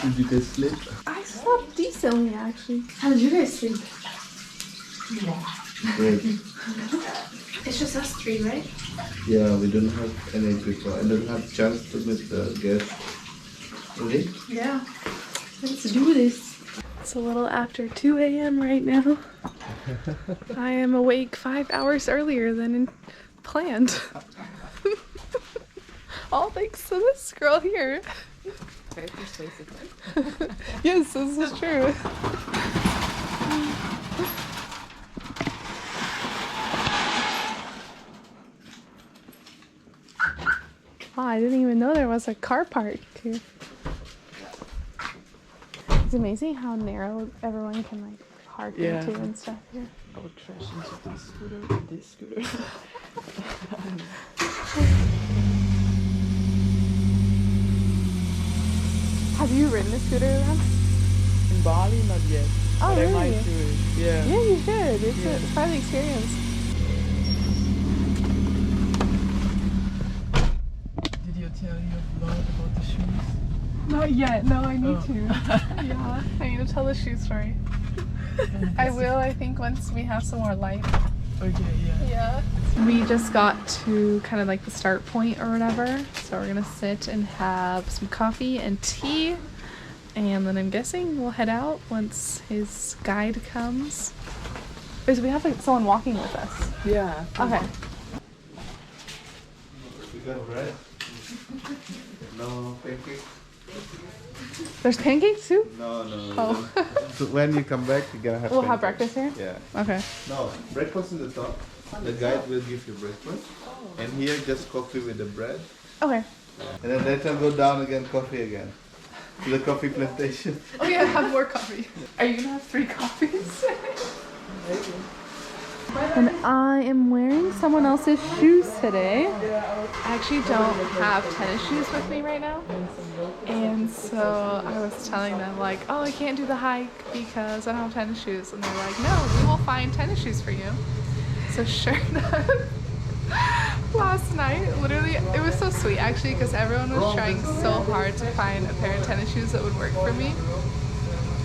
Did you guys sleep? I slept decently actually. How did you guys sleep? Great. It's just us three, right? Yeah, we don't have any people. I don't have chance to meet the guests. Really? Yeah. Let's do this. It's a little after 2 a.m. right now. I am awake 5 hours earlier than planned. All thanks to this girl here. Very persuasive. Yes, this is true. Oh, I didn't even know there was a car park here. It's amazing how narrow everyone can like park into and stuff here. I would crash into this scooter. Have you ridden a scooter around? In Bali, not yet. Oh, but really? I might do it. Yeah. Yeah, you should. It's part of the experience. Did you tell your vlog about the shoes? Not yet. No, I need to. Yeah, I need to tell the shoe story. I will, I think, once we have some more light. Okay, yeah. Yeah. We just got to kind of like the start point or whatever. So we're gonna sit and have some coffee and tea. And then I'm guessing we'll head out once his guide comes. Wait, so we have like someone walking with us. Yeah. Okay. We got bread. No pancakes. There's pancakes too? No, no. Oh. So when you come back, you're gonna have. We'll have pancakes. breakfast here? Yeah. Okay. No, breakfast in the top. The guide will give you breakfast. And here, just coffee with the bread. Okay. And then later go down again, coffee again. To the coffee plantation. Oh yeah, have more coffee. Are you gonna have 3 coffees? And I am wearing someone else's shoes today. I actually don't have tennis shoes with me right now. And so I was telling them like, oh, I can't do the hike because I don't have tennis shoes. And they're like, no, we will find tennis shoes for you. So sure enough, last night, literally, it was so sweet actually because everyone was trying so hard to find a pair of tennis shoes that would work for me.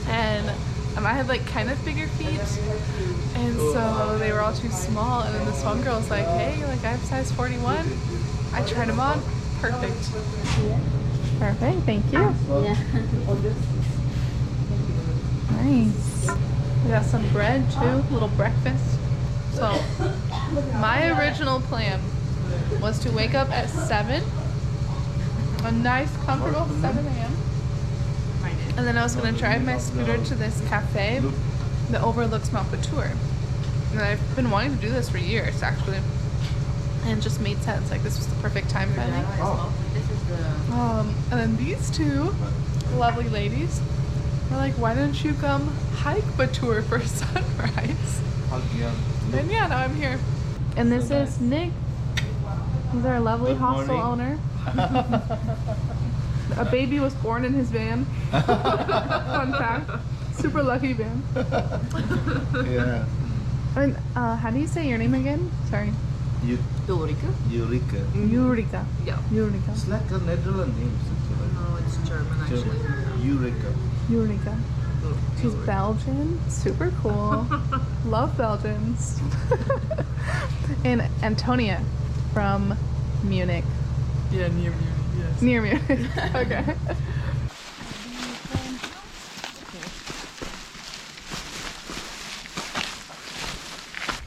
And I had like kind of bigger feet, and so they were all too small. And then this one girl was like, hey, like I have size 41. I tried them on. Perfect. Perfect, thank you. Yeah. Nice. We got some bread too, little breakfast. So my original plan was to wake up at 7, a nice comfortable 7 a.m. And then I was going to drive my scooter to this cafe that overlooks Mount Batur. And I've been wanting to do this for years actually. And it just made sense, like this was the perfect time finally. This is the... And then these two lovely ladies were like, why don't you come hike Batur for sunrise? And yeah, now I'm here. And this is Nick. He's our lovely hostel owner. A baby was born in his van. Fun fact. Super lucky van. Yeah. And how do you say your name again? Sorry. Ulrika? Eureka. Eureka. Yeah. Eureka. It's like a Netherlands name. No, it's German actually. Eureka. Eureka. She's Belgian. Super cool. Love Belgians. And Antonia from Munich. Yeah, near Munich, yes. Near Munich. Okay.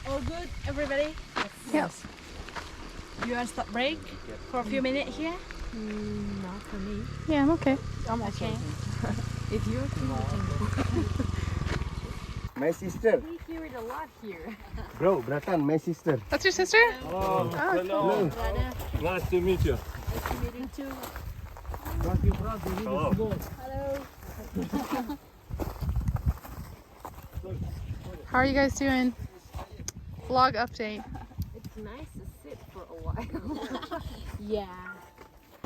All good, everybody? Yes. You want to stop break for a few minutes here? Not for me. Yeah, I'm okay. I'm okay. If you're okay. My sister. We hear it a lot here. Bro, Bratan, my sister. That's your sister? Oh, Hello. Nice to meet you. Nice to meet you too. Hello. Hello. How are you guys doing? Vlog update. It's nice to sit for a while. Yeah.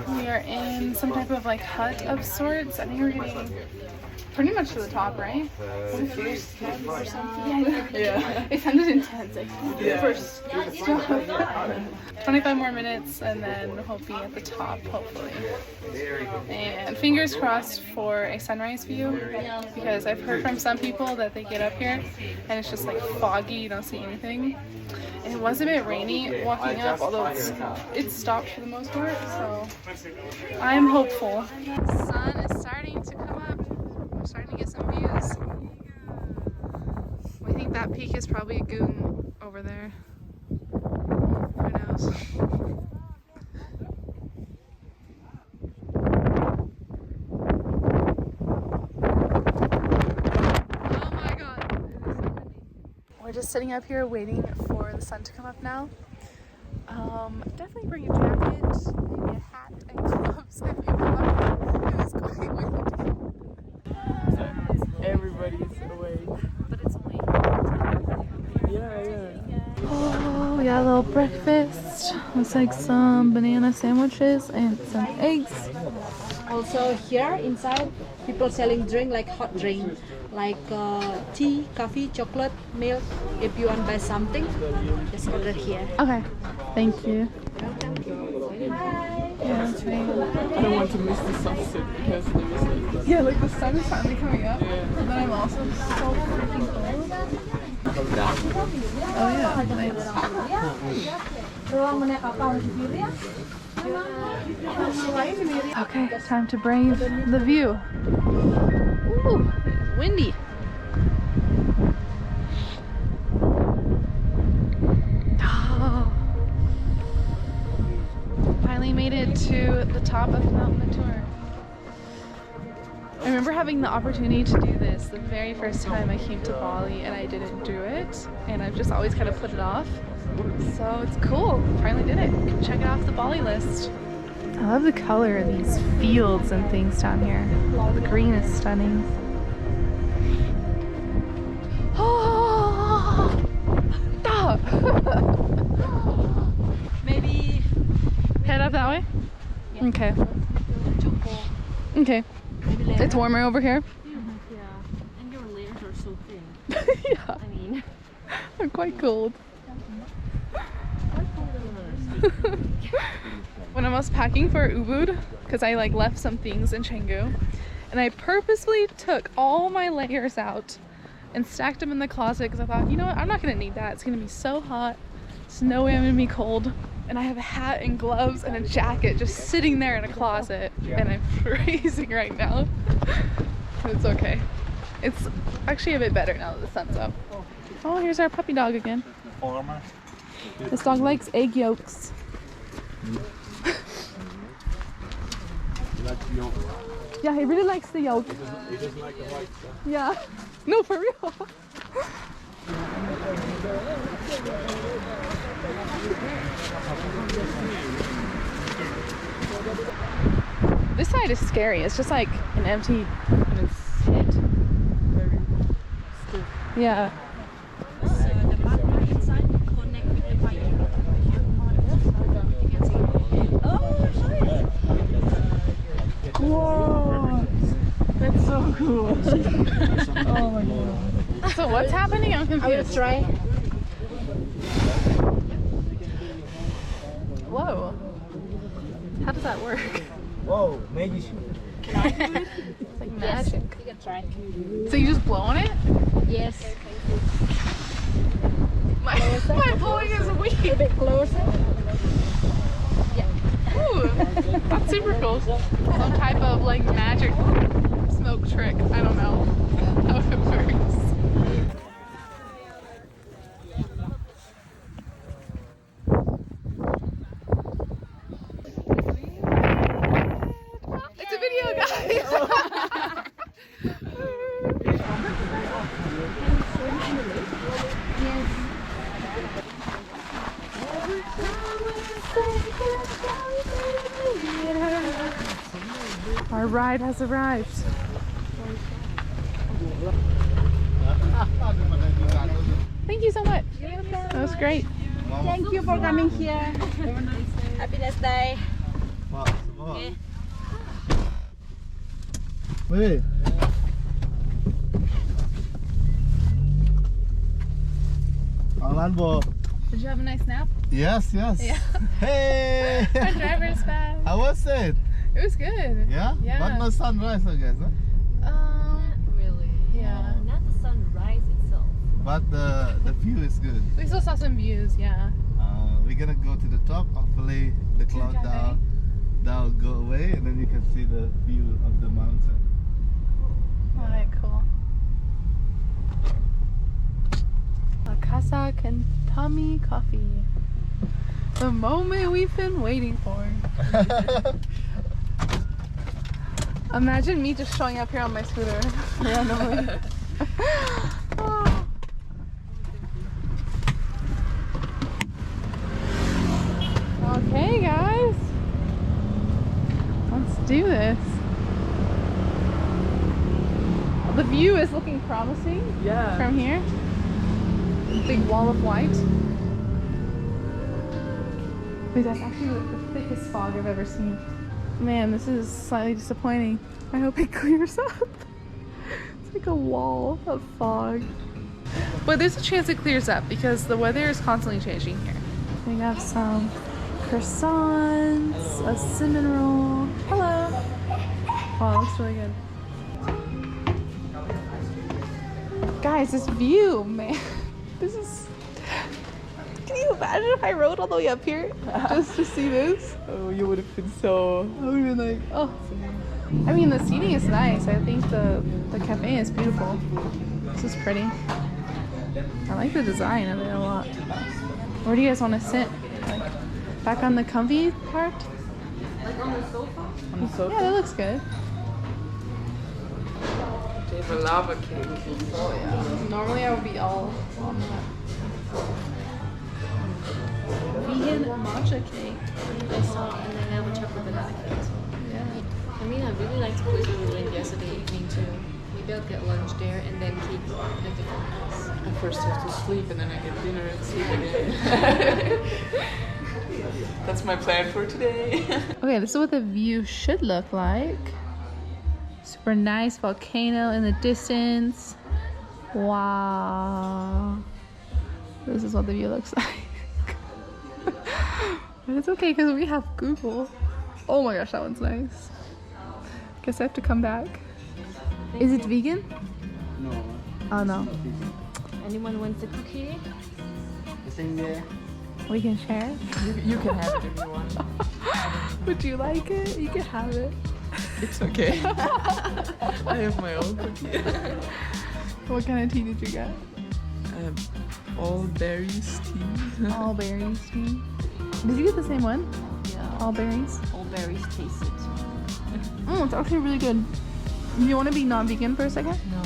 We are in some type of like hut of sorts. I think we're getting pretty much to the top, right? First step or something. Yeah. It sounded intense. Like first stop. 25 more minutes and then we'll be at the top, hopefully. And fingers crossed for a sunrise view, because I've heard from some people that they get up here and it's just like foggy, you don't see anything. And it was a bit rainy walking up, although it stopped for the most part, so I'm hopeful. The sun is starting to come up. We're starting to get some views. I think that peak is probably a goon over there. Who knows? Oh my god. We're just sitting up here waiting for the sun to come up now. Definitely bring a jacket, maybe a hat and gloves if you want. It is quite windy. Everybody's away. But it's only. Yeah. Oh, we got a little breakfast. Looks like some banana sandwiches and some eggs. Also here inside, people selling drink like hot drink, like tea, coffee, chocolate, milk. If you want to buy something, just order here. Okay, thank you. Bye. Yeah, that's right. I don't want to miss the sunset because there is like Yeah, like the sun is finally coming up, and then I'm also so freaking cold. Oh yeah, nice. Okay, time to brave the view. Ooh, windy. Oh. Finally made it to the top of Mount Batur. I remember having the opportunity to do this the very first time I came to Bali, and I didn't do it, and I've just always kind of put it off. So it's cool, finally did it. Check it off the Bali list. I love the color of these fields and things down here. The green is stunning. Oh, stop! Maybe Head up that way? Okay. Okay. It's warmer over here. Yeah, and your layers are so thin. Yeah, I mean, I'm quite cold. When I was packing for Ubud, because I like left some things in Canggu, and I purposely took all my layers out and stacked them in the closet because I thought, you know what, I'm not gonna need that. It's gonna be so hot. There's no way I'm gonna be cold. And I have a hat and gloves and a jacket just sitting there in a closet, and I'm freezing right now. It's okay. It's actually a bit better now that the sun's up. Oh, here's our puppy dog again. This dog likes egg yolks. Yeah, he really likes the yolk. He doesn't like the white stuff. Yeah. No, for real. This side is scary. It's just like an empty pit. very stiff. Yeah. the battery inside connect with the fire. You can see. Oh, shit! Whoa. That's so cool. Oh my god. So what's happening? I'm I will confused. try. Whoa. How does that work? Whoa, magic. It's like magic. You can try. So you just blow on it? Yes. My blowing is weak. A bit closer. Ooh, that's super cool. Some type of like magic smoke trick. I don't know how it works. It's a video, guys. Our ride has arrived. Thank you so much. That was great. Thank you for coming here. Happiness Day. Wait. Alan Bo. Did you have a nice nap? Yes, yes. Yeah. Hey! Our driver's fast. How was it? It was good. Yeah? Yeah. But no sunrise, I guess, huh? Really? Yeah. Not the sunrise itself. But the view is good. We still saw some views, yeah. We're gonna go to the top. Hopefully the cloud cafe. down go away, and then you can see the view of the mountain. Alright, cool. AKASA Kintamani coffee. The moment we've been waiting for. Imagine me just showing up here on my scooter randomly. Oh. Okay, guys. Let's do this. The view is looking promising from here. Big wall of white. Wait, that's actually like the thickest fog I've ever seen. Man, this is slightly disappointing. I hope it clears up. It's like a wall of fog. But there's a chance it clears up because the weather is constantly changing here. We have some croissants, a cinnamon roll. Hello. Wow, it looks really good. Guys, this view, man. This is... Can you imagine if I rode all the way up here just to see this? Oh, you would have been so... I would have been like, oh. I mean, the seating is nice. I think the cafe is beautiful. This is pretty. I like the design of it a lot. Where do you guys want to sit? Like, back on the comfy part? On the sofa? Yeah, that looks good. They have a lava cake. Oh, yeah. Normally I would be all on that. Vegan matcha cake. I saw, and then I have a chocolate banana cake as well. Yeah. I mean, I really liked the place we went yesterday evening too. Maybe I'll get lunch there and then cake at a different place. I first have to sleep and then I get dinner and sleep again. That's my plan for today. Okay, this is what the view should look like. Super nice volcano in the distance. Wow. This is what the view looks like. But it's okay because we have Google. Oh my gosh, that one's nice. Guess I have to come back. Is it vegan? No. Oh no. Anyone wants a cookie? The thing there. We can share. You can have it if you want. Would you like it? You can have it. It's okay. I have my own cookie. What kind of tea did you get? All berries tea. All berries tea. Did you get the same one? Yeah. All berries? All berries taste it. It's actually really good. You want to be non-vegan for a second? No.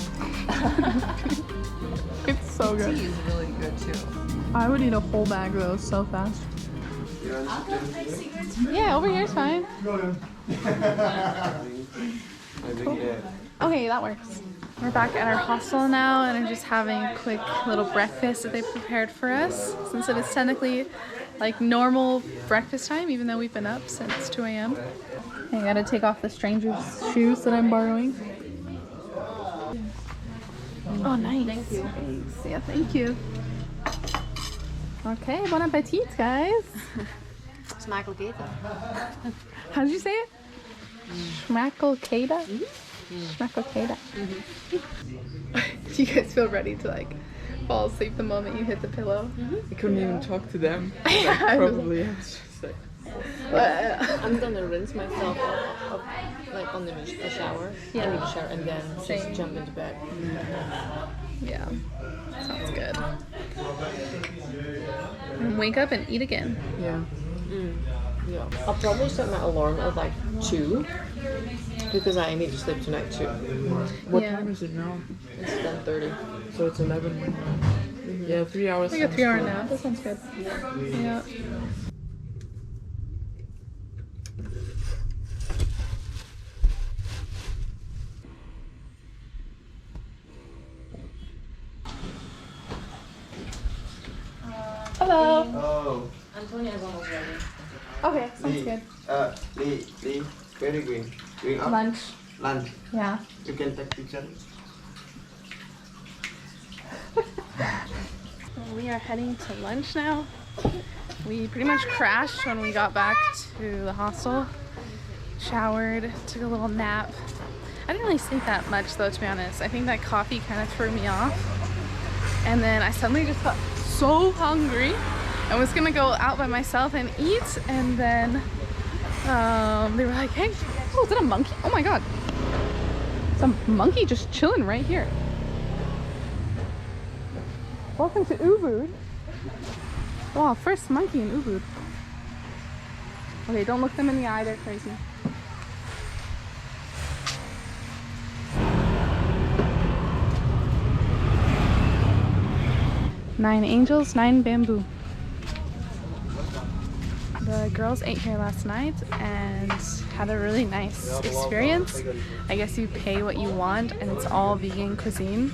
It's so good. Tea is really good too. I would eat a whole bag though, so fast. Yeah, over here is fine. Cool. Okay, that works. We're back at our hostel now and I'm just having a quick little breakfast that they prepared for us since it is technically like normal breakfast time even though we've been up since 2 a.m. I gotta take off the stranger's shoes that I'm borrowing. Oh, nice. Thank you. Thanks. Yeah, thank you. Okay, bon appetit, guys. Smakkelgeten. How did you say it? Schmackelkeda? Schmackelkeda. Do you guys feel ready to like fall asleep the moment you hit the pillow? I couldn't even talk to them. Yeah, Probably. I was just like, I'm gonna rinse myself off like on the shower. Yeah. I need a shower and then Same. just jump into bed. Yeah, sounds good. And wake up and eat again. yeah. Yeah. I'll probably set my alarm at like 2 because I need to sleep tonight too. What Yeah. time is it now? It's 10:30. So it's 11. Yeah, 3 hours. Like a sounds 3-hour good. nap. That sounds good. Yeah. Hello. Oh, Antonia's almost ready. Okay, sounds good. Lee, very green. Green up. Lunch. Lunch. Yeah. You can take picture. We are heading to lunch now. We pretty much crashed when we got back to the hostel. Showered, took a little nap. I didn't really sleep that much though, to be honest. I think that coffee kind of threw me off. And then I suddenly just got so hungry and was gonna go out by myself and eat. And then they were like, hey, oh, is that a monkey? Oh my God. It's a monkey just chilling right here. Welcome to Ubud. Wow, first monkey in Ubud. Okay, don't look them in the eye, they're crazy. Nine angels, nine bamboo. The girls ate here last night and had a really nice experience. I guess you pay what you want and it's all vegan cuisine.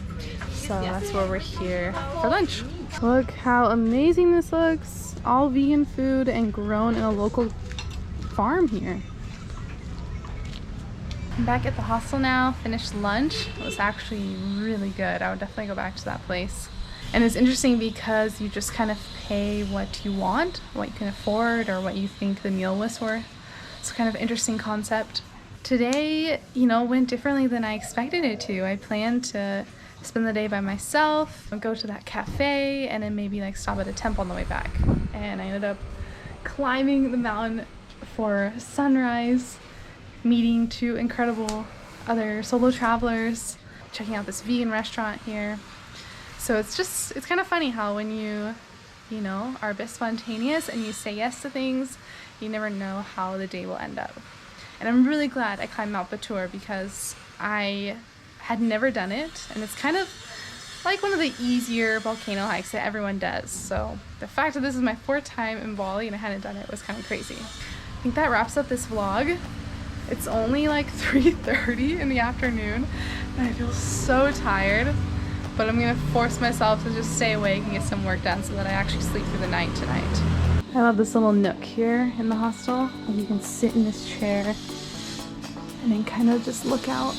So that's where we're here for lunch. Look how amazing this looks. All vegan food and grown in a local farm here. I'm back at the hostel now, finished lunch. It was actually really good. I would definitely go back to that place. And it's interesting because you just kind of pay what you want, what you can afford, or what you think the meal was worth. It's kind of interesting concept. Today, you know, went differently than I expected it to. I planned to spend the day by myself, go to that cafe, and then maybe like stop at a temple on the way back. And I ended up climbing the mountain for sunrise, meeting two incredible other solo travelers, checking out this vegan restaurant here. So it's kind of funny how when you know, are a bit spontaneous and you say yes to things, you never know how the day will end up. And I'm really glad I climbed Mount Batur because I had never done it, and it's kind of like one of the easier volcano hikes that everyone does. So the fact that this is my 4th time in Bali and I hadn't done it was kind of crazy. I think that wraps up this vlog. It's only like 3:30 in the afternoon and I feel so tired, but I'm gonna force myself to just stay awake and get some work done so that I actually sleep through the night tonight. I love this little nook here in the hostel. You can sit in this chair and then kind of just look out